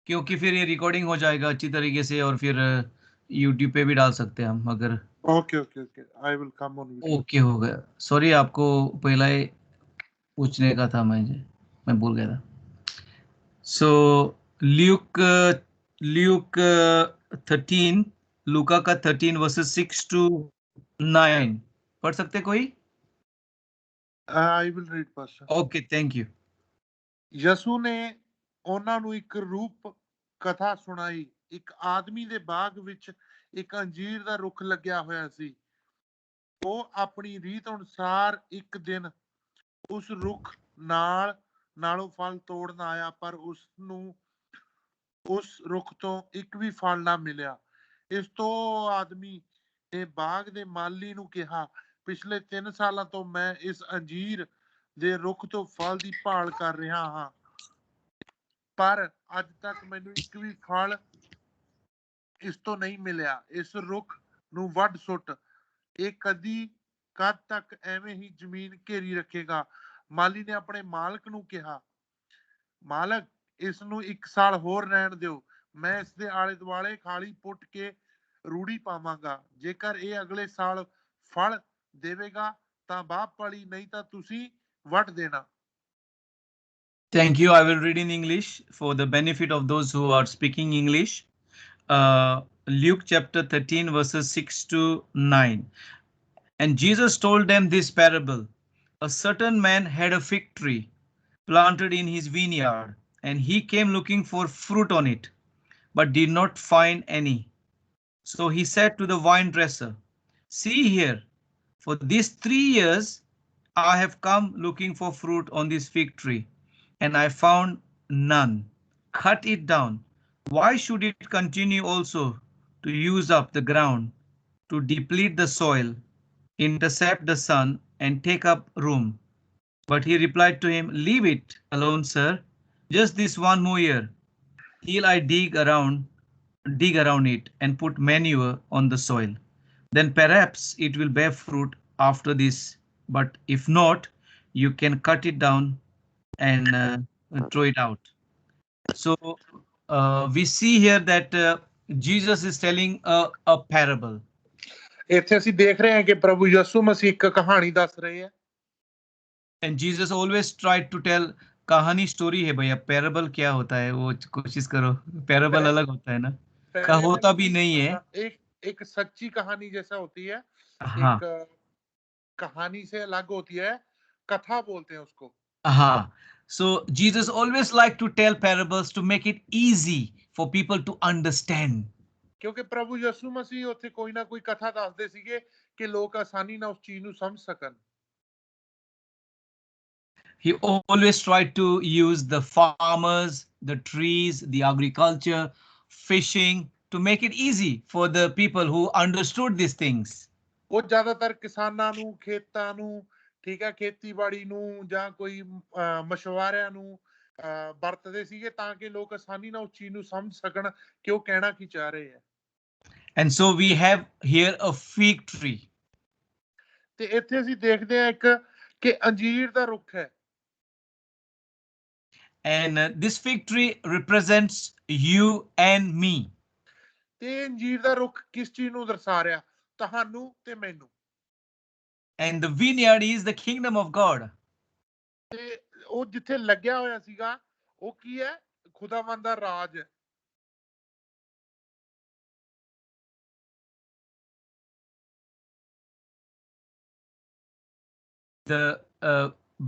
क्योंकि फिर ये रिकॉर्डिंग हो जाएगा अच्छी तरीके से और फिर यूट्यूब पे भी डाल सकते हैं हम अगर okay okay okay, I will come on video. Okay हो गया। सॉरी आपको पहला ही पूछने का था, मैं भूल गया था। सो ल्यूक ल्यूक 13, लूका का 13 वर्सेस 6 to 9 पढ़ सकते कोई? I will read pastor. Okay, thank you. ਯਸੂ ਨੇ ਉਹਨਾਂ ਨੂੰ ਇੱਕ ਰੂਪ ਕਥਾ ਸੁਣਾਈ। ਇੱਕ ਆਦਮੀ ਦੇ ਬਾਗ ਵਿੱਚ ਇੱਕ ਅੰਜੀਰ ਦਾ ਰੁੱਖ ਲੱਗਿਆ ਹੋਇਆ ਸੀ। ਉਹ ਆਪਣੀ ਰੀਤ ਅਨੁਸਾਰ ਇੱਕ ਦਿਨ ਉਸ ਰੁੱਖ ਨਾਲੋਂ ਫਲ ਤੋੜਨ ਆਇਆ, ਪਰ ਉਸ ਨੂੰ ਉਸ ਰੁੱਖ ਤੋਂ ਇੱਕ ਵੀ ਫਲ ਨਾ ਮਿਲਿਆ। ਇਸ ਤੋਂ ਆਦਮੀ ਨੇ ਬਾਗ ਦੇ ਮਾਲੀ ਨੂੰ ਕਿਹਾ, ਪਿਛਲੇ 3 ਸਾਲਾਂ ਤੋਂ ਮੈਂ ਇਸ ਅੰਜੀਰ ਦੇ ਰੁੱਖ ਤੋਂ ਫਲ ਦੀ ਭਾਲ ਕਰ ਰਿਹਾ ਹਾਂ, ਪਰ ਅੱਜ ਤੱਕ ਮੈਨੂੰ ਇੱਕ ਵੀ ਫਲ ਇਸ ਤੋਂ ਨਹੀਂ ਮਿਲਿਆ। ਇਸ ਰੁੱਖ ਨੂੰ ਵੱਢ ਸੁੱਟ, ਇਹ ਕਦ ਤੱਕ ਐਵੇਂ ਹੀ ਜ਼ਮੀਨ ਘੇਰੀ ਰੱਖੇਗਾ। ਮਾਲੀ ਨੇ ਆਪਣੇ ਮਾਲਕ ਨੂੰ ਕਿਹਾ, ਮਾਲਕ, ਇਸ ਨੂੰ 1 ਸਾਲ ਹੋਰ ਰਹਿਣ ਦਿਓ, ਮੈਂ ਇਸ ਦੇ ਆਲੇ ਦੁਆਲੇ ਖਾਲੀ ਪੁੱਟ ਕੇ ਰੂੜੀ ਪਾਵਾਂਗਾ। ਜੇਕਰ ਇਹ ਅਗਲੇ ਸਾਲ ਫਲ ਦੇਵੇਗਾ ਤਾਂ ਬਾਪ ਵਾਲੀ, ਨਹੀਂ ਤਾਂ ਤੁਸੀਂ ਵੱਢ ਦੇਣਾ। Thank you. I will read in English for the benefit of those who are speaking English. Luke chapter 13 verses 6 to 9. And Jesus told them this parable. A certain man had a fig tree planted in his vineyard, and he came looking for fruit on it, but did not find any. So he said to the vine dresser, see here, for these 3 years I have come looking for fruit on this fig tree, and I found none. Cut it down. Why should it continue also to use up the ground, to deplete the soil, intercept the sun, and take up room? But he replied to him, leave it alone, sir, just this one more year, till I dig around it and put manure on the soil. Then perhaps it will bear fruit after this, but if not, you can cut it down and throw it out. So we see here that Jesus is telling a parable. ਇੱਥੇ ਅਸੀਂ ਦੇਖ ਰਹੇ ਹਾਂ ਕਿ ਪ੍ਰਭੂ ਯਿਸੂ ਮਸੀਹ ਇੱਕ ਕਹਾਣੀ ਦੱਸ ਰਹੇ ਹੈ। And Jesus always tried to tell कहानी स्टोरी है भैया, पैराबल क्या होता है वो कोशिश करो, पैराबल अलग होता है ना, का होता भी नहीं है। एक सच्ची कहानी जैसा होती है, हाँ, एक कहानी से अलग होती है, कथा बोलते हैं उसको। हाँ, so Jesus always like to tell parables to make it easy for people to understand. ਕਿਉਂਕਿ ਪ੍ਰਭੂ ਯਿਸੂ ਮਸੀਹ ਉੱਥੇ ਕੋਈ ਨਾ ਕੋਈ ਕਥਾ ਦੱਸਦੇ ਸੀਗੇ ਕਿ ਲੋਕ ਆਸਾਨੀ ਨਾਲ ਉਸ ਚੀਜ਼ ਨੂੰ ਸਮਝ ਸਕਣ। He always tried to use the farmers, the trees, the agriculture, fishing to make it easy for the people who understood these things. ਉਹ ਜ਼ਿਆਦਾਤਰ ਕਿਸਾਨਾਂ ਨੂੰ, ਖੇਤਾਂ ਨੂੰ, ਠੀਕ ਹੈ, ਖੇਤੀਬਾੜੀ ਨੂੰ ਜਾਂ ਕੋਈ ਮਸ਼ਵਾਰਿਆਂ ਨੂੰ ਵਰਤਦੇ ਸੀਗੇ ਤਾਂ ਕਿ ਲੋਕ ਆਸਾਨੀ ਨਾਲ ਉਸ ਚੀਜ਼ ਨੂੰ ਸਮਝ ਸਕਣ ਕਿ ਉਹ ਕਹਿਣਾ ਕੀ ਚਾਹ ਰਹੇ ਹੈ। And so we have here a fig tree. ਤੇ ਇੱਥੇ ਅਸੀਂ ਦੇਖਦੇ ਹਾਂ ਇੱਕ ਕਿ ਅੰਜੀਰ ਦਾ ਰੁੱਖ ਹੈ। And this fig tree represents you and me. ਤੇ ਅੰਜੀਰ ਦਾ ਰੁੱਖ ਕਿਸ ਚੀਜ਼ ਨੂੰ ਦਰਸਾ ਰਿਹਾ? ਤੁਹਾਨੂੰ ਤੇ ਮੈਨੂੰ। And the vineyard is the kingdom of God. ਤੇ ਉਹ ਜਿੱਥੇ ਲੱਗਿਆ ਹੋਇਆ ਸੀਗਾ ਉਹ ਕੀ ਹੈ? ਖੁਦਾਵੰਦ ਦਾ ਰਾਜ ਹੈ।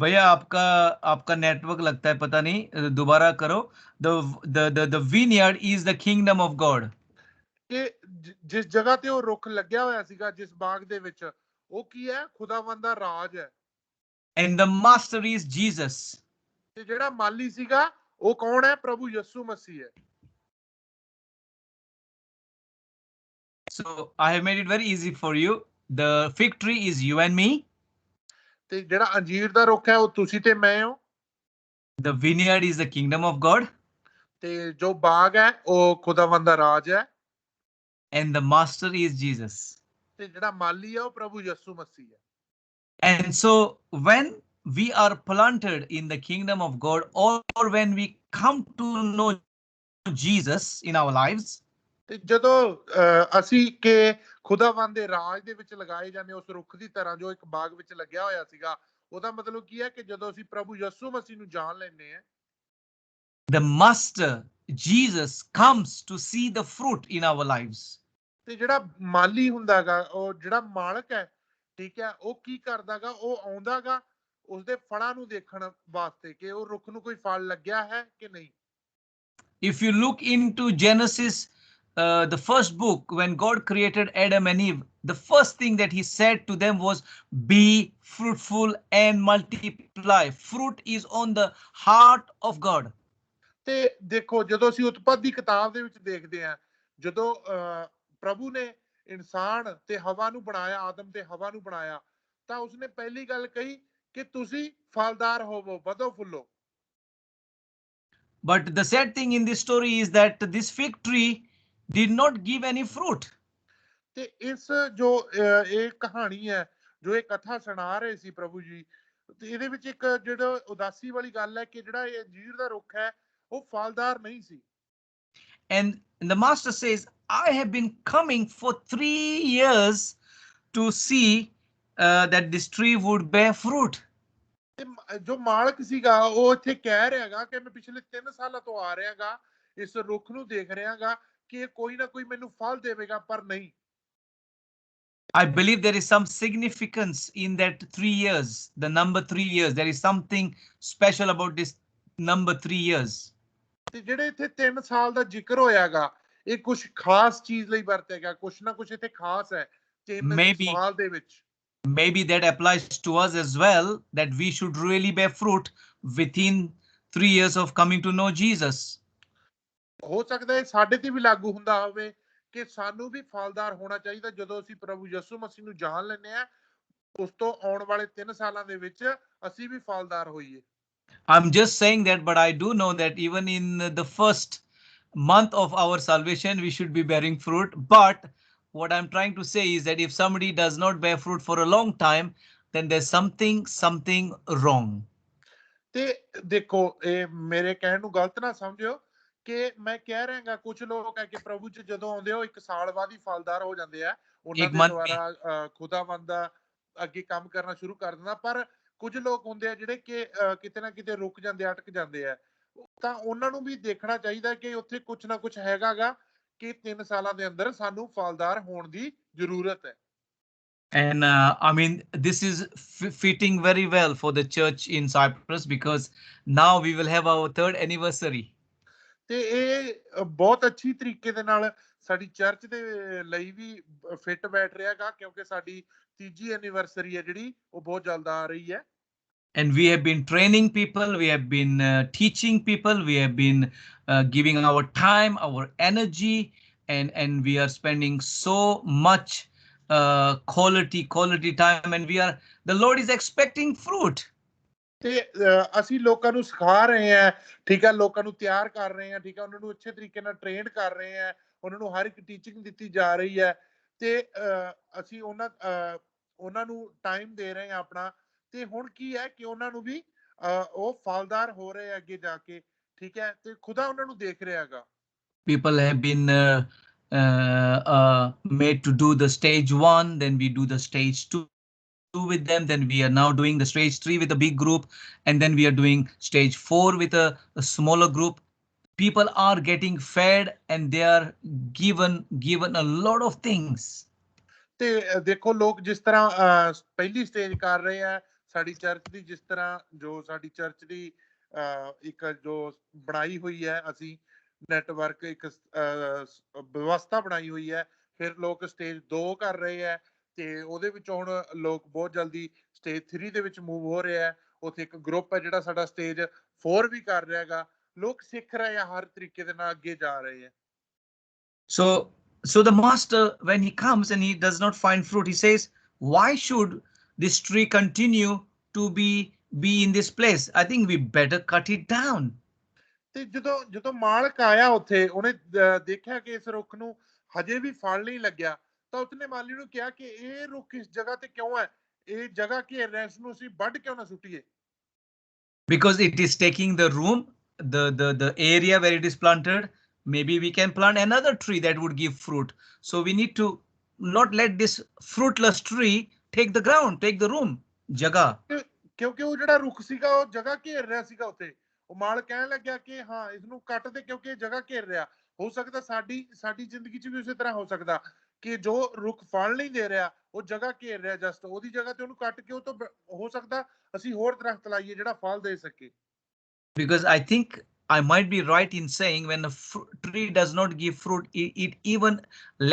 भैया आपका नेटवर्क लगता है, पता नहीं, दोबारा करो। The vineyard is the kingdom of God. ਕਿ ਜਿਸ ਜਗ੍ਹਾ ਤੇ ਉਹ ਰੁੱਖ ਲੱਗਿਆ ਹੋਇਆ ਸੀਗਾ, ਜਿਸ ਬਾਗ ਦੇ ਵਿੱਚ, ਉਹ ਕੀ ਹੈ? ਖੁਦਾਵੰਦ ਦਾ ਰਾਜ ਹੈ। And the master is Jesus. ਤੇ ਜਿਹੜਾ ਮਾਲੀ ਸੀਗਾ ਉਹ ਕੌਣ ਹੈ? ਪ੍ਰਭੂ ਯਿਸੂ ਮਸੀਹ ਹੈ। So I have made it very easy for you. The fig tree is you and me. ਤੇ ਜਿਹੜਾ ਅੰਜੀਰ ਦਾ ਰੁੱਖ ਹੈ ਉਹ ਤੁਸੀਂ ਤੇ ਮੈਂ ਹੋ। The vineyard is the kingdom of God. ਤੇ ਜੋ ਬਾਗ ਹੈ ਉਹ ਖੁਦਾਵੰਦ ਦਾ ਰਾਜ ਹੈ। And the master is Jesus. ਤੇ ਜਿਹੜਾ ਮਾਲੀ ਹੈ ਉਹ ਪ੍ਰਭੂ ਯਿਸੂ ਮਸੀਹ ਹੈ। And so when we are planted in the kingdom of God, or when we come to know Jesus in our lives, ਤੇ ਜਦੋਂ ਅਸੀਂ ਕਿ ਖੁਦਾਵੰਦ ਦੇ ਰਾਜ ਦੇ ਵਿੱਚ ਲਗਾਏ ਜਾਂਦੇ ਉਸ ਰੁੱਖ ਦੀ ਤਰ੍ਹਾਂ ਜੋ ਇੱਕ ਬਾਗ ਵਿੱਚ ਲੱਗਿਆ ਹੋਇਆ ਸੀਗਾ, ਉਹਦਾ ਮਤਲਬ ਕੀ ਹੈ ਕਿ ਜਦੋਂ ਅਸੀਂ ਪ੍ਰਭੂ ਯਿਸੂ ਮਸੀਹ ਨੂੰ ਜਾਣ ਲੈਂਦੇ ਹਾਂ, the Master Jesus comes to see the fruit in our lives. ਤੇ ਜਿਹੜਾ ਮਾਲੀ ਹੁੰਦਾਗਾ, ਉਹ ਜਿਹੜਾ ਮਾਲਕ ਹੈ, ਠੀਕ ਹੈ, ਉਹ ਕੀ ਕਰਦਾਗਾ, ਉਹ ਆਉਂਦਾਗਾ ਉਸਦੇ ਫਲਾਂ ਨੂੰ ਦੇਖਣ ਵਾਸਤੇ ਕਿ ਉਹ ਰੁੱਖ ਨੂੰ ਕੋਈ ਫਲ ਲੱਗਿਆ ਹੈ ਕਿ ਨਹੀਂ। If you look into Genesis, the first book, when God created Adam and Eve, the first thing that he said to them was, be fruitful and multiply. Fruit is on the heart of God. ਤੇ ਦੇਖੋ, ਜਦੋਂ ਅਸੀਂ ਉਤਪਤ ਦੀ ਕਿਤਾਬ ਦੇ ਵਿੱਚ ਦੇਖਦੇ ਹਾਂ, ਜਦੋਂ ਪ੍ਰਭੂ ਨੇ ਇਨਸਾਨ ਤੇ ਹਵਾ ਨੂੰ ਬਣਾਇਆ, ਆਦਮ ਤੇ ਹਵਾ ਨੂੰ ਬਣਾਇਆ, ਤਾਂ ਉਸਨੇ ਪਹਿਲੀ ਗੱਲ ਕਹੀ ਕਿ ਤੁਸੀਂ ਫਲਦਾਰ ਹੋਵੋ, ਵਧੋ ਫੁੱਲੋ। But the sad thing in this story is that this fig tree did not give any fruit. ਤੇ ਇਸ ਜੋ ਇਹ ਕਹਾਣੀ ਹੈ, ਜੋ ਇਹ ਕਥਾ ਸੁਣਾ ਰਹੇ ਸੀ ਪ੍ਰਭੂ ਜੀ, ਤੇ ਇਹਦੇ ਵਿੱਚ ਇੱਕ ਜਿਹੜਾ ਉਦਾਸੀ ਵਾਲੀ ਗੱਲ ਹੈ ਕਿ ਜਿਹੜਾ ਇਹ ਅੰਜੀਰ ਦਾ ਰੁੱਖ ਹੈ, ਉਹ ਫਲਦਾਰ ਨਹੀਂ ਸੀ। And the master says, I have been coming for 3 years to see that this tree would bear fruit. ਤੇ ਜੋ ਮਾਲਕ ਸੀਗਾ, ਉਹ ਇੱਥੇ ਕਹਿ ਰਿਹਾਗਾ ਕਿ ਮੈਂ ਪਿਛਲੇ 3 ਸਾਲਾਂ ਤੋਂ ਆ ਰਿਹਾਗਾ, ਇਸ ਰੁੱਖ ਨੂੰ ਦੇਖ ਰਿਹਾਗਾ ਕਿ ਇਹ ਕੋਈ ਨਾ ਕੋਈ ਮੈਨੂੰ ਫਲ ਦੇਵੇਗਾ, ਪਰ ਨਹੀਂ। I believe there is some significance in that 3 years, the number 3 years. There is something special about this number 3 years. ਤੇ ਜਿਹੜੇ ਇੱਥੇ 3 ਸਾਲ ਦਾ ਜ਼ਿਕਰ ਹੋਇਆਗਾ, ਇਹ ਕੁਝ ਖਾਸ ਚੀਜ਼ ਲਈ ਵਰਤਿਆ ਗਿਆ, ਕੁਝ ਨਾ ਕੁਝ ਇੱਥੇ ਖਾਸ ਹੈ 3 ਸਾਲ ਦੇ ਵਿੱਚ। Maybe that applies to us as well, that we should really bear fruit within 3 years of coming to know Jesus. ਹੋ ਸਕਦਾ ਹੈ ਸਾਡੇ ਤੇ ਵੀ ਲਾਗੂ ਹੁੰਦਾ ਹੋਵੇ ਕਿ ਸਾਨੂੰ ਵੀ ਫਲਦਾਰ ਹੋਣਾ ਚਾਹੀਦਾ ਜਦੋਂ ਅਸੀਂ ਪ੍ਰਭੂ ਯਿਸੂ ਮਸੀਹ ਨੂੰ ਜਾਣ ਲੈਂਦੇ ਆ, ਉਸ ਤੋਂ ਆਉਣ ਵਾਲੇ 3 ਸਾਲਾਂ ਦੇ ਵਿੱਚ ਅਸੀਂ ਵੀ ਫਲਦਾਰ ਹੋਈਏ। I'm just saying that, but I do know that even in the first month of our salvation, we should be bearing fruit. But what I'm trying to say is that if somebody does not bear fruit for a long time, then there's something wrong. ਤੇ ਦੇਖੋ, ਇਹ ਮੇਰੇ ਕਹਿਣ ਨੂੰ ਗਲਤ ਨਾ ਸਮਝਿਓ ਕਿ ਮੈਂ ਕਹਿ ਰਿਹਾਗਾ ਕੁਝ ਲੋਕ ਹੈ ਕਿ ਪ੍ਰਭੂ ਚ ਜਦੋਂ ਆਉਂਦੇ ਹੋ 1 ਸਾਲ ਬਾਅਦ ਹੀ ਫਲਦਾਰ ਹੋ ਜਾਂਦੇ ਆ, ਉਹਨਾਂ ਦੇ ਦੁਆਰਾ ਖੁਦਾਵੰਦ ਦਾ ਅੱਗੇ ਕੰਮ ਕਰਨਾ ਸ਼ੁਰੂ ਕਰ ਦਿੰਦਾ। ਪਰ ਕੁਝ ਲੋਕ ਹੁੰਦੇ ਆ ਜਿਹੜੇ ਕਿ ਕਿਤੇ ਨਾ ਕਿਤੇ ਰੁਕ ਜਾਂਦੇ, ਅਟਕ ਜਾਂਦੇ ਆ, ਤਾਂ ਉਹਨਾਂ ਨੂੰ ਵੀ ਦੇਖਣਾ ਚਾਹੀਦਾ ਕਿ ਉੱਥੇ ਕੁਝ ਨਾ ਕੁਝ ਹੈਗਾਗਾ ਕਿ 3 ਸਾਲਾਂ ਦੇ ਅੰਦਰ ਸਾਨੂੰ ਫਲਦਾਰ ਹੋਣ ਦੀ ਜ਼ਰੂਰਤ ਹੈ। And I mean, this is fitting very well for the church in Cyprus, because now we will have our 3rd anniversary. ਤੇ ਇਹ ਬਹੁਤ ਅੱਛੀ ਤਰੀਕੇ ਦੇ ਨਾਲ ਸਾਡੀ ਚਰਚ ਦੇ ਲਈ ਵੀ ਫਿੱਟ ਬੈਠ ਰਿਹਾਗਾ, ਕਿਉਂਕਿ ਸਾਡੀ 3ਜੀ ਐਨੀਵਰਸਰੀ ਹੈ ਜਿਹੜੀ ਉਹ ਬਹੁਤ ਜਲਦ ਆ ਰਹੀ ਹੈ। And we have been training people, we have been teaching people, we have been giving our time, our energy, and we are spending so much quality time, and the Lord is expecting fruit. ਤੇ ਅਸੀਂ ਲੋਕਾਂ ਨੂੰ ਸਿਖਾ ਰਹੇ ਹਾਂ, ਠੀਕ ਹੈ, ਲੋਕਾਂ ਨੂੰ ਤਿਆਰ ਕਰ ਰਹੇ ਹਾਂ, ਠੀਕ ਹੈ, ਉਹਨਾਂ ਨੂੰ ਅੱਛੇ ਤਰੀਕੇ ਨਾਲ ਟ੍ਰੇਨ ਕਰ ਰਹੇ ਹਾਂ, ਉਹਨਾਂ ਨੂੰ ਹਰ ਇੱਕ ਟੀਚਿੰਗ ਦਿੱਤੀ ਜਾ ਰਹੀ ਹੈ, ਤੇ ਅਸੀਂ ਉਹਨਾਂ ਨੂੰ ਟਾਈਮ ਦੇ ਰਹੇ ਹਾਂ ਆਪਣਾ, ਤੇ ਹੁਣ ਕੀ ਹੈ ਕਿ ਉਹਨਾਂ ਨੂੰ ਵੀ ਉਹ ਫਲਦਾਰ ਹੋ ਰਹੇ ਅੱਗੇ ਜਾ ਕੇ, ਠੀਕ ਹੈ, ਤੇ ਖੁਦਾ ਉਹਨਾਂ ਨੂੰ ਦੇਖ ਰਿਹਾ ਹੈਗਾ। People have been made to do the stage 1, then we do the stage 2 with them, then we are now doing the stage 3 with a big group, and then we are doing stage 4 with a smaller group. People are getting fed and they are given a lot of things. ਤੇ ਦੇਖੋ, ਲੋਕ ਜਿਸ ਤਰ੍ਹਾਂ ਪਹਿਲੀ stage ਕਰ ਰਹੇ ਆ ਸਾਡੀ ਚਰਚ ਦੀ, ਜਿਸ ਤਰ੍ਹਾਂ ਜੋ ਸਾਡੀ ਚਰਚ ਦੀ ਇੱਕ ਜੋ ਬਣਾਈ ਹੋਈ ਹੈ, ਅਸੀਂ ਨੈਟਵਰਕ ਇੱਕ ਵਿਵਸਥਾ ਬਣਾਈ ਹੋਈ ਹੈ, ਫਿਰ ਲੋਕ ਸਟੇਜ 2 ਕਰ ਰਹੇ ਆ, ਤੇ ਉਹਦੇ ਵਿੱਚ ਹੁਣ ਲੋਕ ਬਹੁਤ ਜਲਦੀ ਸਟੇਜ 3 ਦੇ ਵਿੱਚ ਮੂਵ ਹੋ ਰਹੇ ਆ। ਉੱਥੇ ਇੱਕ ਗਰੁੱਪ ਹੈ ਜਿਹੜਾ ਸਾਡਾ ਸਟੇਜ 4 ਵੀ ਕਰ ਰਿਹਾ ਹੈਗਾ। ਲੋਕ ਸਿੱਖ ਰਹੇ ਆ, ਹਰ ਤਰੀਕੇ ਦੇ ਨਾਲ ਅੱਗੇ ਜਾ ਰਹੇ ਆ। So the master, when he comes and he does not find fruit, he says, why should this tree continue to be in this place? I think we better cut it down. ਤੇ ਜਦੋਂ ਮਾਲਕ ਆਇਆ ਉੱਥੇ, ਉਹਨੇ ਦੇਖਿਆ ਕਿ ਇਸ ਰੁੱਖ ਨੂੰ ਹਜੇ ਵੀ ਫਲ ਨਹੀਂ ਲੱਗਿਆ, ਤਾਂ ਉਸਨੇ ਮਾਲੀ ਨੂੰ ਕਿਹਾ ਕਿ ਇਹ ਰੁੱਖ ਇਸ ਜਗ੍ਹਾ ਤੇ ਕਿਉਂ ਹੈ, ਇਹ ਜਗ੍ਹਾ ਘੇਰ ਰਿਹਾ, ਇਸ ਨੂੰ ਅਸੀਂ ਵੱਢ ਕਿਉਂ ਨਾ ਸੁੱਟੀਏ। Because it is taking the room, the area where it is planted, maybe we can plant another tree that would give fruit. So we need to not let this fruitless tree take the ground, take the room, jaga. ਕਿਉਂਕਿ ਉਹ ਜਿਹੜਾ ਰੁੱਖ ਸੀਗਾ ਉਹ ਜਗ੍ਹਾ ਘੇਰ ਰਿਹਾ ਸੀਗਾ ਉੱਥੇ। ਉਹ ਮਾਲ ਕਹਿਣ ਲੱਗਿਆ ਕਿ ਹਾਂ ਇਸਨੂੰ ਕੱਟ ਦੇ ਕਿਉਂਕਿ ਇਹ ਜਗ੍ਹਾ ਘੇਰ ਰਿਹਾ। ਹੋ ਸਕਦਾ ਸਾਡੀ ਜ਼ਿੰਦਗੀ 'ਚ ਵੀ ਉਸੇ ਤਰ੍ਹਾਂ ਹੋ ਸਕਦਾ ਕਿ ਜੋ ਰੁੱਖ ਫਲ ਨਹੀਂ ਦੇ ਰਿਹਾ ਉਹ ਜਗ੍ਹਾ ਘੇਰ ਰਿਹਾ, ਜਸਟ ਉਹਦੀ ਜਗ੍ਹਾ ਤੇ ਉਹਨੂੰ ਕੱਟ ਕੇ ਉਹ ਤੋਂ ਹੋ ਸਕਦਾ ਅਸੀਂ ਹੋਰ ਦਰਖਤ ਲਾਈਏ ਜਿਹੜਾ ਫਲ ਦੇ ਸਕੇ। Because I think I might be right in saying when a tree does not give fruit, it even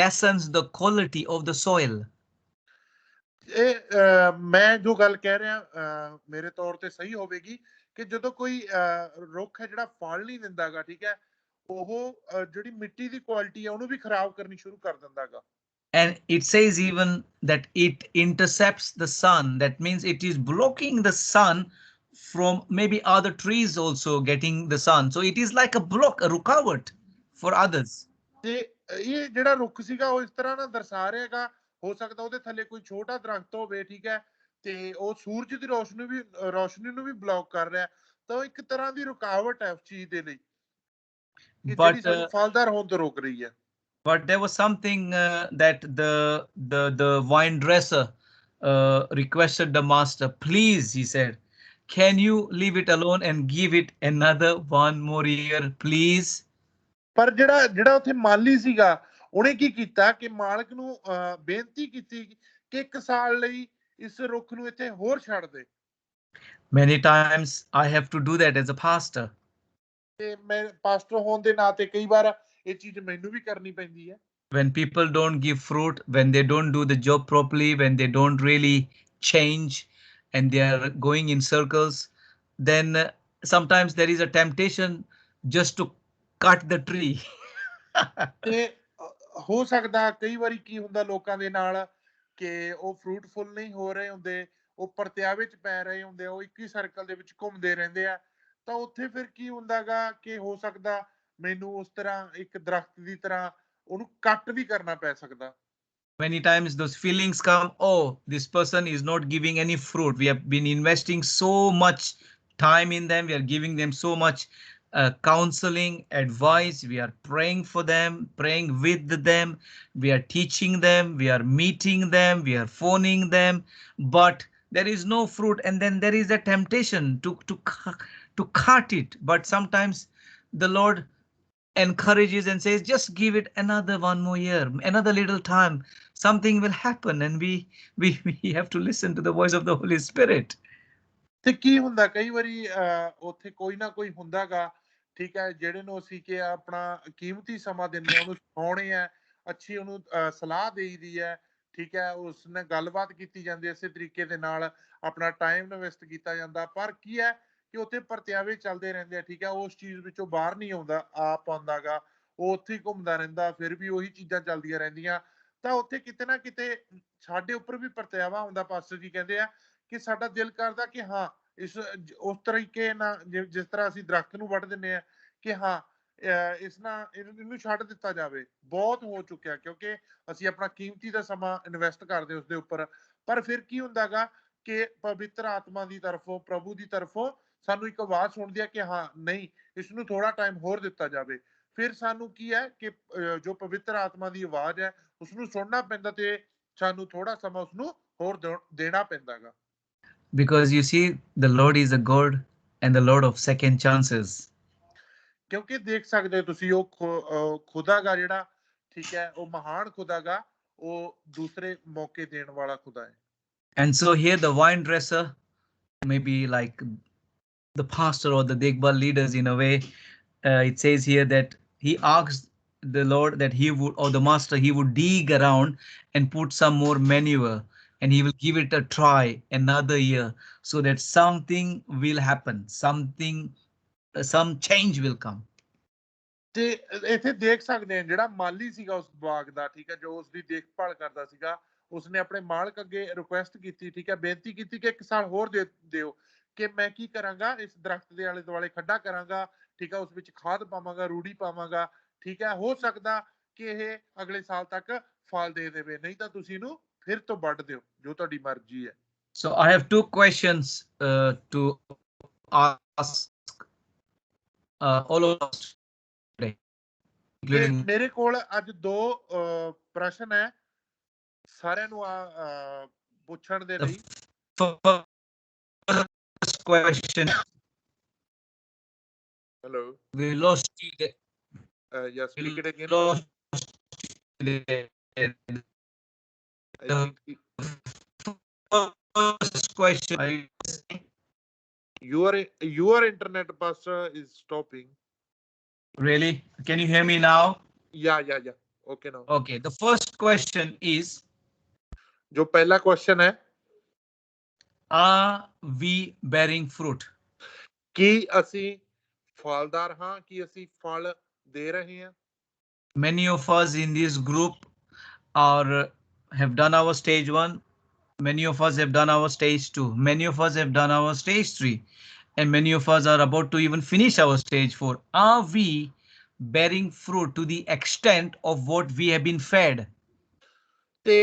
lessens the quality of the soil. ਇਹ ਮੈਂ ਜੋ ਗੱਲ ਕਹਿ ਰਿਹਾ ਮੇਰੇ ਤੌਰ ਤੇ ਸਹੀ ਹੋਵੇਗੀ ਕਿ ਜਦੋਂ ਕੋਈ ਰੁੱਖ ਹੈ ਜਿਹੜਾ ਫਲ ਨਹੀਂ ਦਿੰਦਾਗਾ, ਠੀਕ ਹੈ, ਉਹ ਜਿਹੜੀ ਮਿੱਟੀ ਦੀ ਕੁਆਲਿਟੀ ਹੈ ਉਹਨੂੰ ਵੀ ਖਰਾਬ ਕਰਨੀ ਸ਼ੁਰੂ ਕਰ ਦਿੰਦਾਗਾ। And it says even that it intercepts the sun. That means it is blocking the sun from maybe other trees also getting the sun. So it is like a block, a rukawat for others. ਤੇ ਇਹ ਜਿਹੜਾ ਰੁੱਖ ਸੀਗਾ ਉਹ ਇਸ ਤਰ੍ਹਾਂ ਨਾਲ ਦਰਸਾ ਰਿਹਾਗਾ, ਹੋ ਸਕਦਾ ਉਹਦੇ ਥੱਲੇ ਕੋਈ ਛੋਟਾ ਦਰਖਤ ਹੋਵੇ, ਠੀਕ ਹੈ, ਤੇ ਉਹ ਸੂਰਜ ਦੀ ਰੋਸ਼ਨੀ ਨੂੰ ਵੀ ਬਲੌਕ ਕਰ ਰਿਹਾ। ਤਾਂ ਉਹ ਇੱਕ ਤਰ੍ਹਾਂ ਦੀ ਰੁਕਾਵਟ ਹੈ ਉਸ ਚੀਜ਼ ਦੇ ਲਈ ਕਿ ਜਿਹੜੀ ਸਾਨੂੰ ਫਲਦਾਰ ਹੋਣ ਤੋਂ ਰੋਕ ਰਹੀ ਹੈ। But there was something that the vine dresser requested the master, please, he said, can you leave it alone and give it another one more year, please? ਪਰ ਜਿਹੜਾ ਉੱਥੇ ਮਾਲੀ ਸੀਗਾ ਉਹਨੇ ਕੀ ਕੀਤਾ ਕਿ ਮਾਲਕ ਨੂੰ ਬੇਨਤੀ ਕੀਤੀ ਕਿ 1 ਸਾਲ ਲਈ ਇਸ ਰੁੱਖ ਨੂੰ ਇੱਥੇ ਹੋਰ ਛੱਡ ਦੇ। Many times I have to do that as a pastor. ਤੇ ਮੈਂ ਪਾਸਟਰ ਹੋਣ ਦੇ ਨਾਤੇ ਕਈ ਵਾਰ ਇਹ ਚੀਜ਼ ਮੈਨੂੰ ਵੀ ਕਰਨੀ ਪੈਂਦੀ ਹੈ। When people don't give fruit, when they don't do the job properly, when they don't really change and they are going in circles, then sometimes there is a temptation just to cut the tree. ਤੇ ਹੋ ਸਕਦਾ ਕਈ ਵਾਰੀ ਕੀ ਹੁੰਦਾ ਲੋਕਾਂ ਦੇ ਨਾਲ ਕਿ ਉਹ ਫਰੂਟਫੁਲ ਨਹੀਂ ਹੋ ਰਹੇ ਹੁੰਦੇ, ਉਹ ਪਰਤਿਆਵੇ 'ਚ ਪੈ ਰਹੇ ਹੁੰਦੇ, ਉਹ ਇੱਕ ਹੀ ਸਰਕਲ ਦੇ ਵਿੱਚ ਘੁੰਮਦੇ ਰਹਿੰਦੇ ਆ। ਤਾਂ ਉੱਥੇ ਫਿਰ ਕੀ ਹੁੰਦਾਗਾ ਕਿ ਹੋ ਸਕਦਾ ਮੈਨੂੰ ਉਸ ਤਰ੍ਹਾਂ ਇੱਕ ਦਰਖਤ ਦੀ ਤਰ੍ਹਾਂ ਉਹਨੂੰ ਕੱਟ ਵੀ ਕਰਨਾ ਪੈ ਸਕਦਾ। Many times those feelings come, oh, this person is not giving any fruit. We have been investing so much time in them. We are giving them so much counseling, advice. We are praying for them, praying with them. We are teaching them. We are meeting them. We are phoning them. But there is no fruit. And then there is a temptation to cut it. But sometimes the Lord encourages and says, just give it another one more year, another little time, something will happen, and we have to listen to the voice of the Holy Spirit. ਤੇ ਕੀ ਹੁੰਦਾ ਕਈ ਵਾਰੀ ਉੱਥੇ ਕੋਈ ਨਾ ਕੋਈ ਹੁੰਦਾਗਾ, ਠੀਕ ਹੈ, ਜਿਹੜੇ ਨੂੰ ਅਸੀਂ ਕਿ ਆਪਣਾ ਕੀਮਤੀ ਸਮਾਂ ਦਿੰਦੇ ਆ, ਉਹਨੂੰ ਸਿਖਾਉਣੇ ਆ, ਅੱਛੀ ਉਹਨੂੰ ਸਲਾਹ ਦੇਈਦੀ ਹੈ, ਠੀਕ ਹੈ, ਉਸ ਨਾਲ ਗੱਲਬਾਤ ਕੀਤੀ ਜਾਂਦੀ, ਇਸੇ ਤਰੀਕੇ ਦੇ ਨਾਲ ਆਪਣਾ ਟਾਈਮ ਇਨਵੈਸਟ ਕੀਤਾ ਜਾਂਦਾ। ਪਰ ਕੀ ਹੈ ਕਿ ਉੱਥੇ ਪਰਤਿਆਵੇ ਚੱਲਦੇ ਰਹਿੰਦੇ ਆ, ਠੀਕ ਹੈ, ਉਸ ਚੀਜ਼ ਵਿੱਚੋਂ ਬਾਹਰ ਨਹੀਂ ਆ ਪਾਉਂਦਾਗਾ, ਉਹ ਉੱਥੇ ਹੀ ਘੁੰਮਦਾ ਰਹਿੰਦਾ, ਫਿਰ ਵੀ ਉਹੀ ਚੀਜ਼ਾਂ ਚੱਲਦੀਆਂ ਰਹਿੰਦੀਆਂ। ਤਾਂ ਉੱਥੇ ਕਿਤੇ ਨਾ ਕਿਤੇ ਸਾਡੇ ਉੱਪਰ ਵੀ ਪਰਤਿਆਵਾ ਹੁੰਦਾ। ਪਾਸਟਰ ਜੀ ਕਹਿੰਦੇ ਆ ਕਿ ਸਾਡਾ ਦਿਲ ਕਰਦਾ ਕਿ ਹਾਂ ਉਸ ਤਰੀਕੇ ਨਾਲ ਜਿਸ ਤਰ੍ਹਾਂ ਅਸੀਂ ਦਰਖਤ ਨੂੰ ਵੱਢ ਦਿੰਦੇ ਆ ਕਿ ਹਾਂ ਇਹਨੂੰ ਛੱਡ ਦਿੱਤਾ ਜਾਵੇ। ਬਹੁਤ ਹੋ ਚੁੱਕਿਆ ਕਿਉਂਕਿ ਅਸੀਂ ਆਪਣਾ ਕੀਮਤੀ ਦਾ ਸਮਾਂ ਇਨਵੈਸਟ ਕਰਦੇ ਉਸਦੇ ਉੱਪਰ। ਪਰ ਫਿਰ ਕੀ ਹੁੰਦਾਗਾ ਕਿ ਪਵਿੱਤਰ ਆਤਮਾ ਦੀ ਤਰਫੋਂ, ਪ੍ਰਭੂ ਦੀ ਤਰਫੋਂ ਸਾਨੂੰ ਇੱਕ ਆਵਾਜ਼ ਸੁਣਦੀ ਹੈ ਕਿ ਹਾਂ ਨਹੀਂ, ਇਸਨੂੰ ਥੋੜਾ ਟਾਈਮ ਹੋਰ ਦਿੱਤਾ ਜਾਵੇ। ਫਿਰ ਸਾਨੂੰ ਕੀ ਹੈ ਕਿ ਜੋ ਪਵਿੱਤਰ ਆਤਮਾ ਦੀ ਆਵਾਜ਼ ਹੈ ਉਸਨੂੰ ਸੁਣਨਾ ਪੈਂਦਾ ਤੇ ਸਾਨੂੰ ਥੋੜਾ ਸਮਾਂ ਉਸਨੂੰ ਹੋਰ ਦੇਣਾ ਪੈਂਦਾਗਾ। Because you see, the Lord is a God and the Lord of second chances. ਕਿਉਂਕਿ ਦੇਖ ਸਕਦੇ ਹੋ ਤੁਸੀਂ ਉਹ ਖੁਦਾਗਾ ਜਿਹੜਾ, ਠੀਕ ਹੈ, ਉਹ ਮਹਾਨ ਖੁਦਾਗਾ, ਉਹ ਦੂਸਰੇ ਮੌਕੇ ਦੇਣ ਵਾਲਾ ਖੁਦਾ ਹੈ। And so here the vine dresser, maybe like the pastor or the Dekbal leaders in a way, it says here that he asked the Lord that he would, or the master, he would dig around and put some more manure and he will give it a try another year so that something will happen, some change will come. ਤੇ ਇੱਥੇ ਦੇਖ ਸਕਦੇ ਹਾਂ ਜਿਹੜਾ ਮਾਲੀ ਸੀਗਾ ਉਸ ਬਾਗ ਦਾ, ਠੀਕ ਹੈ, ਜੋ ਉਸਦੀ ਦੇਖਭਾਲ ਕਰਦਾ ਸੀਗਾ, ਉਸਨੇ ਆਪਣੇ ਮਾਲਕ ਅੱਗੇ ਰਿਕੁਐਸਟ ਕੀਤੀ, ਠੀਕ ਹੈ, ਬੇਨਤੀ ਕੀਤੀ ਕਿ 1 ਸਾਲ ਹੋਰ ਦੇ ਦਿਓ ਕਿ ਮੈਂ ਕੀ ਕਰਾਂਗਾ, ਇਸ ਦਰਖਤ ਦੇ ਆਲੇ ਦੁਆਲੇ ਖੱਡਾ ਕਰਾਂਗਾ, ਠੀਕ ਹੈ, ਉਸ ਵਿੱਚ ਖਾਦ ਪਾਵਾਂਗਾ, ਰੂੜੀ ਪਾਵਾਂਗਾ, ਠੀਕ ਹੈ, ਹੋ ਸਕਦਾ ਕਿ ਇਹ ਅਗਲੇ ਸਾਲ ਤੱਕ ਫਲ ਦੇ ਦੇਵੇ, ਨਹੀਂ ਤਾਂ ਤੁਸੀਂ ਇਹਨੂੰ ਫਿਰ ਤੋਂ ਵੱਢ ਦਿਓ, ਜੋ ਤੁਹਾਡੀ ਮਰਜ਼ੀ ਹੈ। So I have 2 questions to ask all of us today. including ਮੇਰੇ ਕੋਲ ਅੱਜ ਦੋ ਪ੍ਰਸ਼ਨ ਹੈ ਸਾਰਿਆਂ ਨੂੰ ਪੁੱਛਣ ਦੇ ਲਈ। first question. Hello. We lost you there. Yes, We speak it again. lost you there. I think First question. your internet, Pastor, is stopping. Really? Can you hear me now? Yeah. Okay now. Okay. The first question is, जो पहला question है, are we bearing fruit? ਕੀ ਅਸੀਂ ਫਲਦਾਰ ਹਾਂ, ਕੀ ਅਸੀਂ ਫਲ ਦੇ ਰਹੇ ਹਾਂ? Many of us in this group have done our stage 1. Many of us have done our stage 2. Many of us have done our stage 3. And many of us are about to even finish our stage 4. Are we bearing fruit to the extent of what we have been fed? ਤੇ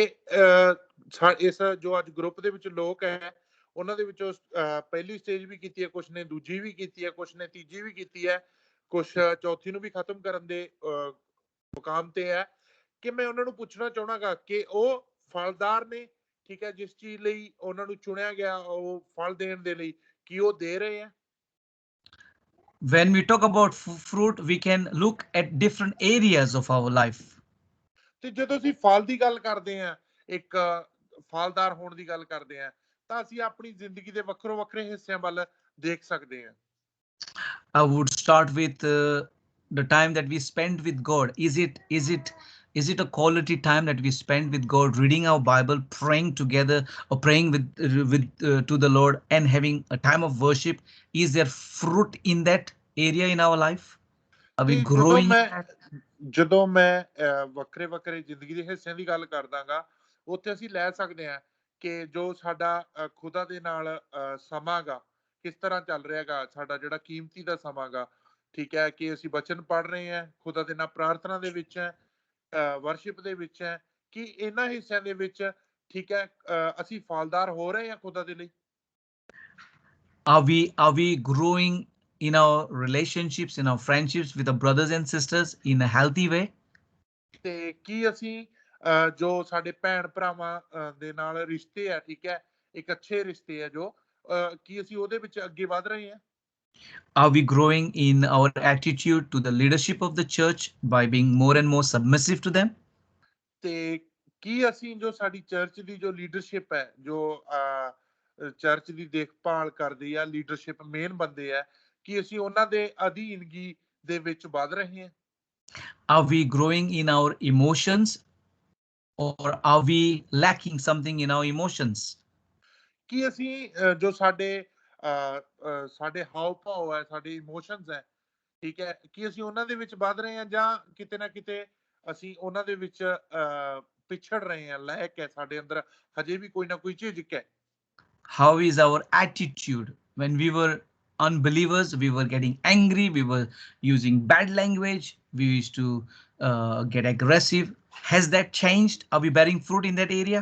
ਇਸ ਜੋ ਅੱਜ group ਦੇ ਵਿੱਚ ਲੋਕ ਹੈ, ਉਹਨਾਂ ਦੇ ਵਿੱਚੋਂ ਪਹਿਲੀ ਸਟੇਜ ਵੀ ਕੀਤੀ ਹੈ, ਕੁਝ ਨੇ ਦੂਜੀ ਵੀ ਕੀਤੀ ਹੈ, ਕੁਝ ਨੇ ਤੀਜੀ ਵੀ ਕੀਤੀ ਹੈ, ਕੁਝ ਚੌਥੀ ਨੂੰ ਵੀ ਖਤਮ ਕਰਨ ਦੇ ਮੁਕਾਮ ਤੇ ਹੈ। ਕਿ ਮੈਂ ਉਹਨਾਂ ਨੂੰ ਪੁੱਛਣਾ ਚਾਹਣਾਗਾ ਕਿ ਉਹ ਫਲਦਾਰ ਨੇ, ਠੀਕ ਹੈ, ਜਿਸ ਚੀਜ਼ ਲਈ ਉਹਨਾਂ ਨੂੰ ਚੁਣਿਆ ਗਿਆ ਉਹ ਫਲ ਦੇਣ ਦੇ ਲਈ, ਕੀ ਉਹ ਦੇ ਰਹੇ ਆ? When we talk about fruit, we can look at different areas of our life. ਤੇ ਜਦੋਂ ਅਸੀਂ ਫਲ ਦੀ ਗੱਲ ਕਰਦੇ ਹਾਂ, ਇੱਕ ਫਲਦਾਰ ਹੋਣ ਦੀ ਗੱਲ ਕਰਦੇ ਹਾਂ, ਤਾਂ ਅਸੀਂ ਆਪਣੀ ਜ਼ਿੰਦਗੀ ਦੇ ਵੱਖਰੋ ਵੱਖਰੇ ਹਿੱਸਿਆਂ ਵੱਲ ਦੇਖ ਸਕਦੇ ਹਾਂ। I would start with the time that we spend with God. Is it a quality time that we spend with God, reading our Bible, praying together, or praying to the Lord and having a time of worship? Is there fruit in that area in our life? Are we growing? ਜਦੋਂ ਮੈਂ ਵੱਖਰੇ ਵੱਖਰੇ ਜ਼ਿੰਦਗੀ ਦੇ ਹਿੱਸਿਆਂ ਦੀ ਗੱਲ ਕਰਦਾਗਾ, ਉੱਥੇ ਅਸੀਂ ਲੈ ਸਕਦੇ ਹਾਂ ਕਿ ਜੋ ਸਾਡਾ ਖੁਦਾ ਦੇ ਨਾਲ ਸਮਾਂ ਗਾ ਕਿਸ ਤਰ੍ਹਾਂ ਚੱਲ ਰਿਹਾ ਗਾ, ਸਾਡਾ ਜਿਹੜਾ ਕੀਮਤੀ ਦਾ ਸਮਾਂ ਗਾ, ਠੀਕ ਹੈ, ਕਿ ਅਸੀਂ ਬਚਨ ਪੜ੍ਹ ਰਹੇ ਹਾਂ, ਖੁਦਾ ਦੇ ਨਾਲ ਪ੍ਰਾਰਥਨਾ ਦੇ ਵਿੱਚ ਹੈ, ਵਰਸ਼ਿਪ ਦੇ ਵਿੱਚ ਹੈ, ਕਿ ਇਹਨਾਂ ਹਿੱਸਿਆਂ ਦੇ ਵਿੱਚ, ਠੀਕ ਹੈ, ਅਸੀਂ ਫਲਦਾਰ ਹੋ ਰਹੇ ਹਾਂ ਖੁਦਾ ਦੇ ਲਈ? Are we growing in our relationships, in our friendships with our brothers and sisters in a healthy way? ਤੇ ਕੀ ਅਸੀਂ ਜੋ ਸਾਡੇ ਭੈਣ ਭਰਾਵਾਂ ਦੇ ਨਾਲ ਰਿਸ਼ਤੇ ਆ, ਠੀਕ ਹੈ, ਇੱਕ ਅੱਛੇ ਰਿਸ਼ਤੇ ਆ ਜੋ, ਕੀ ਅਸੀਂ ਉਹਦੇ ਵਿੱਚ ਅੱਗੇ ਵਧ ਰਹੇ ਹਾਂ? Are we growing in our attitude to the leadership of the church by being more and more submissive to them? ਤੇ ਕੀ ਅਸੀਂ ਜੋ ਸਾਡੀ ਚਰਚ ਦੀ ਜੋ ਲੀਡਰਸ਼ਿਪ ਹੈ, ਜੋ ਚਰਚ ਦੀ ਦੇਖਭਾਲ ਕਰਦੀ ਆ, ਲੀਡਰਸ਼ਿਪ ਮੇਨ ਬੰਦੇ ਆ, ਕੀ ਅਸੀਂ ਉਹਨਾਂ ਦੇ ਅਧੀਨਗੀ ਦੇ ਵਿੱਚ ਵਧ ਰਹੇ ਹਾਂ? Are we growing in our emotions, or are we lacking something in our emotions? ਕੀ ਅਸੀਂ ਜੋ ਸਾਡੇ ਹਾਵ ਭਾਵ ਹੈ, ਸਾਡੇ ਇਮੋਸ਼ਨਸ ਹੈ, ਠੀਕ ਹੈ, ਕੀ ਅਸੀਂ ਉਹਨਾਂ ਦੇ ਵਿੱਚ ਵਧ ਰਹੇ ਹਾਂ, ਜਾਂ ਕਿਤੇ ਨਾ ਕਿਤੇ ਅਸੀਂ ਉਹਨਾਂ ਦੇ ਵਿੱਚ ਪਿਛੜ ਰਹੇ ਹਾਂ, ਲੈਕ ਹੈ ਸਾਡੇ ਅੰਦਰ, ਹਜੇ ਵੀ ਕੋਈ ਨਾ ਕੋਈ ਝਿਜਕ ਹੈ? How is our attitude? When we were unbelievers, we were getting angry, we were using bad language, we used to get aggressive. Has that changed? Are we bearing fruit in that area?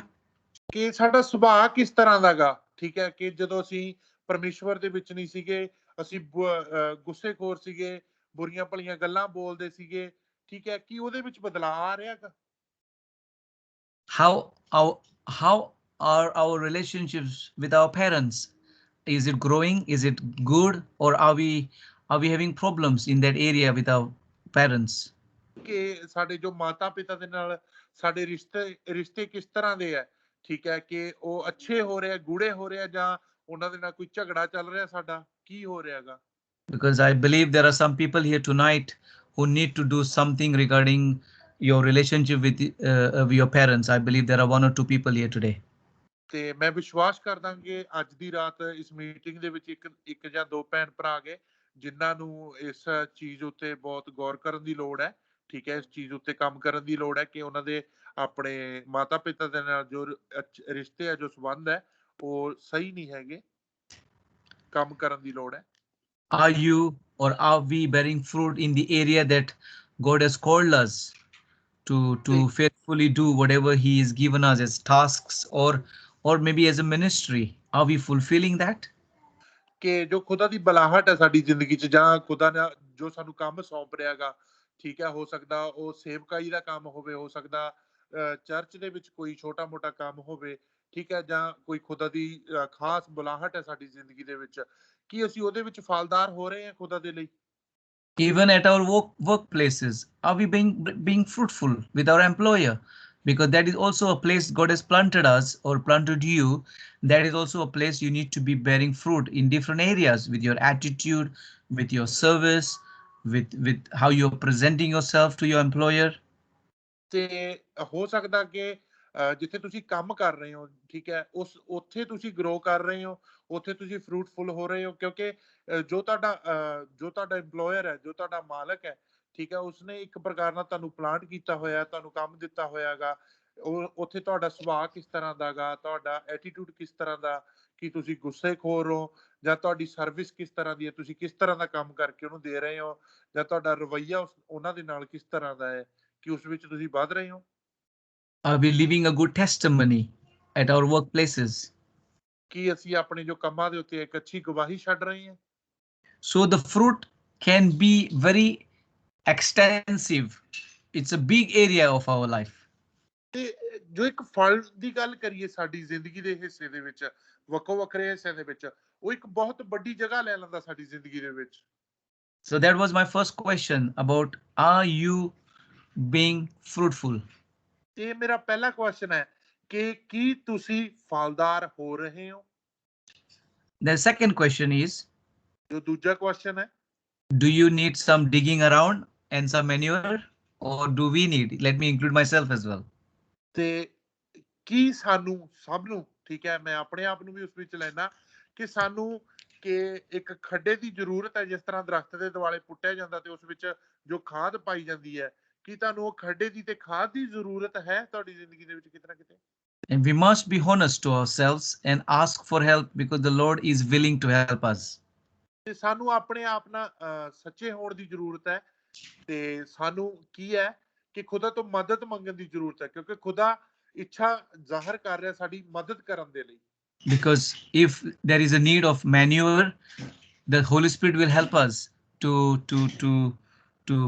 ਕਿ ਸਾਡਾ ਸੁਭਾਅ ਕਿਸ ਤਰ੍ਹਾਂ ਦਾ ਗਾ, ਠੀਕ ਹੈ, ਕਿ ਜਦੋਂ ਅਸੀਂ ਪਰਮੇਸ਼ਵਰ ਦੇ ਵਿੱਚ ਨਹੀਂ ਸੀਗੇ, ਅਸੀਂ ਗੁੱਸੇਖੋਰ ਸੀਗੇ, ਬੁਰੀਆਂ ਭਲੀਆਂ ਗੱਲਾਂ ਬੋਲਦੇ ਸੀਗੇ, ਠੀਕ ਹੈ, ਕੀ ਉਹਦੇ ਵਿੱਚ ਬਦਲਾਅ ਆ ਰਿਹਾ ਗਾ? How are our relationships with our parents? Is it growing? Is it good? Or are we having problems in that area with our parents? ਕਿ ਸਾਡੇ ਜੋ ਮਾਤਾ ਪਿਤਾ ਦੇ ਨਾਲ ਸਾਡੇ ਰਿਸ਼ਤੇ ਕਿਸ ਤਰ੍ਹਾਂ ਦੇ ਹੈ, ਠੀਕ ਹੈ, ਕਿ ਉਹ ਅੱਛੇ ਹੋ ਰਹੇ, ਗੂੜੇ ਹੋ ਰਹੇ, ਜਾਂ ਉਹਨਾਂ ਦੇ ਨਾਲ ਕੋਈ ਝਗੜਾ ਚੱਲ ਰਿਹਾ, ਸਾਡਾ ਕੀ ਹੋ ਰਿਹਾ ਗਾ? Because I believe there are some people here tonight who need to do something regarding your relationship with your parents. I believe there are 1 or 2 people here today. ਤੇ ਮੈਂ ਵਿਸ਼ਵਾਸ ਕਰਦਾ ਕਿ ਅੱਜ ਦੀ ਰਾਤ ਇਸ ਮੀਟਿੰਗ ਦੇ ਵਿੱਚ ਇੱਕ ਜਾਂ 2 ਭੈਣ ਭਰਾ ਗਏ ਜਿਨ੍ਹਾਂ ਨੂੰ ਇਸ ਚੀਜ਼ ਉੱਤੇ ਬਹੁਤ ਗੌਰ ਕਰਨ ਦੀ ਲੋੜ ਹੈ, ਠੀਕ ਹੈ, ਇਸ ਚੀਜ਼ ਉੱਤੇ ਕੰਮ ਕਰਨ ਦੀ ਲੋੜ ਹੈ ਕਿ ਉਹਨਾਂ ਦੇ ਆਪਣੇ ਮਾਤਾ ਪਿਤਾ ਦੇ ਨਾਲ ਜੋ ਰਿਸ਼ਤੇ ਹੈ, ਜੋ ਸੰਬੰਧ ਹੈ, ਉਹ ਸਹੀ ਨਹੀਂ ਹੈਗੇ, ਕੰਮ ਕਰਨ ਦੀ ਲੋੜ ਹੈ। Are you or are we bearing fruit in the area that God has called us to faithfully do whatever he has given us as tasks, or maybe as a ministry? Are we fulfilling that? ਕਿ ਜੋ ਖੁਦਾ ਦੀ ਬੁਲਾਹਟ ਹੈ ਸਾਡੀ ਜ਼ਿੰਦਗੀ 'ਚ, ਜਾਂ ਖੁਦਾ ਨੇ ਜੋ ਸਾਨੂੰ ਕੰਮ ਸੌਂਪ ਰਿਹਾ ਗਾ, ਠੀਕ ਹੈ, ਹੋ ਸਕਦਾ ਉਹ ਸੇਵਕਾਈ ਦਾ ਕੰਮ ਹੋਵੇ, ਹੋ ਸਕਦਾ ਚਰਚ ਦੇ ਵਿੱਚ ਕੋਈ ਛੋਟਾ ਮੋਟਾ ਕੰਮ ਹੋਵੇ, ਠੀਕ ਹੈ, ਜਾਂ ਕੋਈ ਖੁਦਾ ਦੀ ਖਾਸ ਬੁਲਾਹਟ ਹੈ ਸਾਡੀ ਜ਼ਿੰਦਗੀ ਦੇ ਵਿੱਚ, ਕੀ ਅਸੀਂ ਉਹਦੇ ਵਿੱਚ ਫਲਦਾਰ ਹੋ ਰਹੇ ਹਾਂ ਖੁਦਾ ਦੇ ਲਈ? Even at our workplaces, are we being fruitful with our employer? Because that is also a place God has planted us or planted you. That is also a place you need to be bearing fruit in different areas with your attitude, with your service, with how you're presenting yourself to your employer. ਤੇ ਹੋ ਸਕਦਾ ਕਿ ਜਿੱਥੇ ਤੁਸੀਂ ਕੰਮ ਕਰ ਰਹੇ ਹੋ, ਠੀਕ ਹੈ, ਉੱਥੇ ਤੁਸੀਂ ਗਰੋ ਕਰ ਰਹੇ ਹੋ, ਉੱਥੇ ਤੁਸੀਂ ਫਰੂਟਫੁਲ ਹੋ ਰਹੇ ਹੋ, ਕਿਉਂਕਿ ਜੋ ਤੁਹਾਡਾ EMPLOYER ਹੈ, ਜੋ ਤੁਹਾਡਾ ਮਾਲਕ ਹੈ, ਠੀਕ ਹੈ, ਉਸਨੇ ਇੱਕ ਪ੍ਰਕਾਰ ਨਾਲ ਤੁਹਾਨੂੰ ਪਲਾਂਟ ਕੀਤਾ ਹੋਇਆ, ਤੁਹਾਨੂੰ ਕੰਮ ਦਿੱਤਾ ਹੋਇਆਗਾ। ਉੱਥੇ ਤੁਹਾਡਾ ਸੁਭਾਅ ਕਿਸ ਤਰ੍ਹਾਂ ਦਾ ਗਾ, ਤੁਹਾਡਾ ਐਟੀਟਿਊਡ ਕਿਸ ਤਰ੍ਹਾਂ ਦਾ, ਕਿ ਤੁਸੀਂ ਗੁੱਸੇਖੋਰ ਹੋ, ਜਾਂ ਤੁਹਾਡੀ ਸਰਵਿਸ ਕਿਸ ਤਰ੍ਹਾਂ ਦੀ ਹੈ, ਤੁਸੀਂ ਕਿਸ ਤਰ੍ਹਾਂ ਦਾ ਕੰਮ ਕਰਕੇ ਉਹਨੂੰ ਦੇ ਰਹੇ ਹੋ, ਜਾਂ ਤੁਹਾਡਾ ਰਵੱਈਆ ਉਹਨਾਂ ਦੇ ਨਾਲ ਕਿਸ ਤਰ੍ਹਾਂ ਦਾ ਹੈ, ਕਿ ਉਸ ਵਿੱਚ ਤੁਸੀਂ ਵੱਧ ਰਹੇ ਹੋ? Are we living a good testimony at our workplaces? ਕੀ ਅਸੀਂ ਆਪਣੇ ਜੋ ਕੰਮਾਂ ਦੇ ਉੱਤੇ ਇੱਕ ਅੱਛੀ ਗਵਾਹੀ ਛੱਡ ਰਹੇ ਹਾਂ? So the fruit can be very extensive. It's a big area of our life. ਤੇ ਜੋ ਇੱਕ ਫਲ ਦੀ ਗੱਲ ਕਰੀਏ ਸਾਡੀ ਜ਼ਿੰਦਗੀ ਦੇ ਹਿੱਸੇ ਦੇ ਵਿੱਚ, ਵੱਖੋ ਵੱਖਰੇ ਹਿੱਸਿਆਂ ਦੇ ਵਿੱਚ, ਉਹ ਇੱਕ ਬਹੁਤ ਵੱਡੀ ਜਗ੍ਹਾ ਲੈ ਲੈਂਦਾ ਸਾਡੀ ਜ਼ਿੰਦਗੀ ਦੇ ਵਿੱਚ। So that was my first question about, are you being fruitful? ਇਹ ਮੇਰਾ ਪਹਿਲਾ ਕੁਐਸਚਨ ਹੈ ਕਿ ਕੀ ਤੁਸੀਂ ਫਲਦਾਰ ਹੋ ਰਹੇ ਹੋ? The second question is, ਜੋ ਦੂਜਾ ਕੁਐਸਚਨ ਹੈ, do you need some digging around and some manure, or do we need? Let me include myself as well. ਤੇ ਕੀ ਸਾਨੂੰ ਸਭ ਨੂੰ, ਠੀਕ ਹੈ, ਮੈਂ ਆਪਣੇ ਆਪ ਨੂੰ ਵੀ ਉਸ ਵਿੱਚ ਲੈਣਾ, ਕਿ ਸਾਨੂੰ ਕਿ ਇੱਕ ਖੱਡੇ ਦੀ ਜ਼ਰੂਰਤ ਹੈ, ਜਿਸ ਤਰ੍ਹਾਂ ਦਰਖਤ ਦੇ ਦੁਆਲੇ ਪੁੱਟਿਆ ਜਾਂਦਾ ਤੇ ਉਸ ਵਿੱਚ ਜੋ ਖਾਦ ਪਾਈ ਜਾਂਦੀ ਹੈ, ਕੀ ਤੁਹਾਨੂੰ ਉਹ ਖੱਡੇ ਦੀ ਤੇ ਖਾਦ ਦੀ ਜ਼ਰੂਰਤ ਹੈ ਤੁਹਾਡੀ ਜ਼ਿੰਦਗੀ ਦੇ ਵਿੱਚ ਕਿਤੇ ਨਾ ਕਿਤੇ? And we must be honest to ourselves and ask for help, because the Lord is willing to help us. ਤੇ ਸਾਨੂੰ ਆਪਣੇ ਆਪ ਨਾਲ ਸੱਚੇ ਹੋਣ ਦੀ ਜ਼ਰੂਰਤ ਹੈ, ਤੇ ਸਾਨੂੰ ਕੀ ਹੈ ਕਿ ਖੁਦਾ ਤੋਂ ਮਦਦ ਮੰਗਣ ਦੀ ਜ਼ਰੂਰਤ ਹੈ, ਕਿਉਂਕਿ ਖੁਦਾ ਇੱਛਾ ਜ਼ਾਹਰ ਕਰ ਰਿਹਾ ਸਾਡੀ ਮਦਦ ਕਰਨ ਦੇ ਲਈ। Because if there is a need of manure, the Holy Spirit will help us to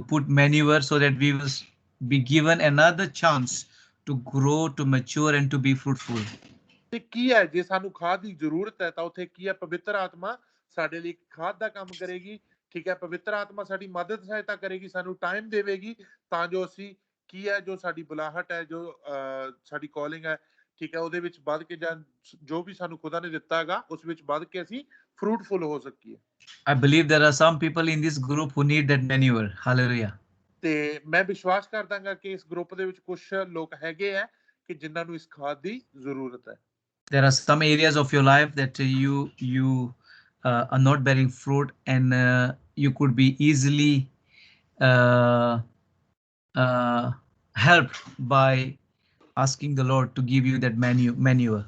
put manure so that we will be given another chance to grow, to mature and to be fruitful. ਤੇ ਕੀ ਹੈ, ਜੇ ਸਾਨੂੰ ਖਾਦ ਦੀ ਜ਼ਰੂਰਤ ਹੈ ਤਾਂ ਉੱਥੇ ਕੀ ਹੈ, ਪਵਿੱਤਰ ਆਤਮਾ ਸਾਡੇ ਲਈ ਖਾਦ ਦਾ ਕੰਮ ਕਰੇਗੀ, ਠੀਕ ਹੈ, ਪਵਿੱਤਰ ਆਤਮਾ ਸਾਡੀ ਮਦਦ ਸਹਾਇਤਾ ਕਰੇਗੀ, ਸਾਨੂੰ ਟਾਈਮ ਦੇਵੇਗੀ, ਤਾਂ ਜੋ ਅਸੀਂ ਕੀ ਹੈ, ਜੋ ਸਾਡੀ ਬੁਲਾਹਟ ਹੈ, ਜੋ ਸਾਡੀ ਕਾਲਿੰਗ ਹੈ, ਠੀਕ ਹੈ, ਉਹਦੇ ਵਿੱਚ ਵੱਧ ਕੇ, ਜਾਂ ਜੋ ਵੀ ਸਾਨੂੰ ਖੁਦਾ ਨੇ ਦਿੱਤਾ ਹੈਗਾ ਉਸ ਵਿੱਚ ਵੱਧ ਕੇ ਅਸੀਂ ਫਰੂਟਫੁਲ ਹੋ ਸਕੀਏ। I believe there are some people in this group who need that manure. Hallelujah. ਤੇ ਮੈਂ ਵਿਸ਼ਵਾਸ ਕਰਦਾਗਾ ਕਿ ਇਸ ਗਰੁੱਪ ਦੇ ਵਿੱਚ ਕੁਝ ਲੋਕ ਹੈਗੇ ਆ ਕਿ ਜਿਨ੍ਹਾਂ ਨੂੰ ਇਸ ਖਾਦ ਦੀ ਜ਼ਰੂਰਤ ਹੈ। There are some areas of your life that you are not bearing fruit, and you could be easily helped by asking the Lord to give you that manure.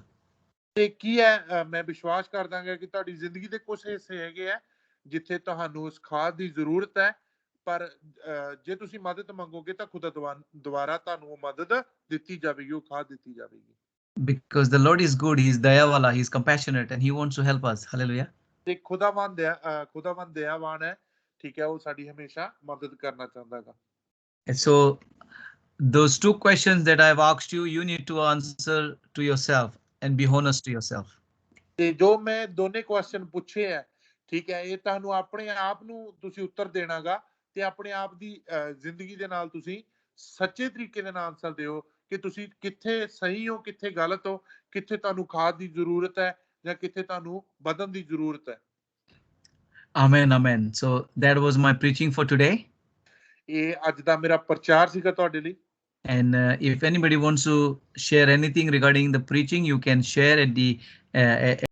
ਤੇ ਕੀ ਹੈ, ਮੈਂ ਵਿਸ਼ਵਾਸ ਕਰਦਾਗਾ ਕਿ ਤੁਹਾਡੀ ਜ਼ਿੰਦਗੀ ਦੇ ਕੁਝ ਹਿੱਸੇ ਹੈਗੇ ਆ ਜਿੱਥੇ ਤੁਹਾਨੂੰ ਉਸ ਖਾਦ ਦੀ ਜ਼ਰੂਰਤ ਹੈ, ਪਰ ਜੇ ਤੁਸੀਂ ਮਦਦ ਮੰਗੋਗੇ ਤਾਂ ਖੁਦਾ ਦੁਆਰਾ ਤੁਹਾਨੂੰ ਉਹ ਮਦਦ ਦਿੱਤੀ ਜਾਵੇਗੀ, ਉਹ ਖਾਦ ਦਿੱਤੀ ਜਾਵੇਗੀ। Because the Lord is good, He is dayawala, He is compassionate, and He wants to help us. Hallelujah. ਤੇ ਖੁਦਾਵੰਦ ਦਇਆਵਾਨ ਹੈ, ਠੀਕ ਹੈ, ਉਹ ਸਾਡੀ ਹਮੇਸ਼ਾ ਮਦਦ ਕਰਨਾ ਚਾਹੁੰਦਾ ਹੈਗਾ। And so those two questions that I've asked you, you need to answer to yourself and be honest to yourself. ਤੇ ਜੋ ਮੈਂ ਦੋਨੇ ਕੁਐਸਚਨ ਪੁੱਛੇ ਹੈ, ਠੀਕ ਹੈ, ਇਹ ਤੁਹਾਨੂੰ ਆਪਣੇ ਆਪ ਨੂੰ ਤੁਸੀਂ ਉੱਤਰ ਦੇਣਾਗਾ, ਤੇ ਆਪਣੇ ਆਪ ਦੀ ਜ਼ਿੰਦਗੀ ਦੇ ਨਾਲ ਤੁਸੀਂ ਸੱਚੇ ਤਰੀਕੇ ਦੇ ਨਾਲ ਆਨਸਰ ਦਿਓ ਕਿ ਤੁਸੀਂ ਕਿੱਥੇ ਸਹੀ ਹੋ, ਕਿੱਥੇ ਗਲਤ ਹੋ, ਕਿੱਥੇ ਤੁਹਾਨੂੰ ਖਾਦ ਦੀ ਜ਼ਰੂਰਤ ਹੈ ਜਾਂ ਕਿੱਥੇ ਤੁਹਾਨੂੰ ਵਧਣ ਦੀ ਜ਼ਰੂਰਤ ਹੈ। Amen, amen. So that was my preaching for today. ਇਹ ਅੱਜ ਦਾ ਮੇਰਾ ਪ੍ਰਚਾਰ ਸੀਗਾ ਤੁਹਾਡੇ ਲਈ। And if anybody wants to share anything regarding the preaching, you can share at the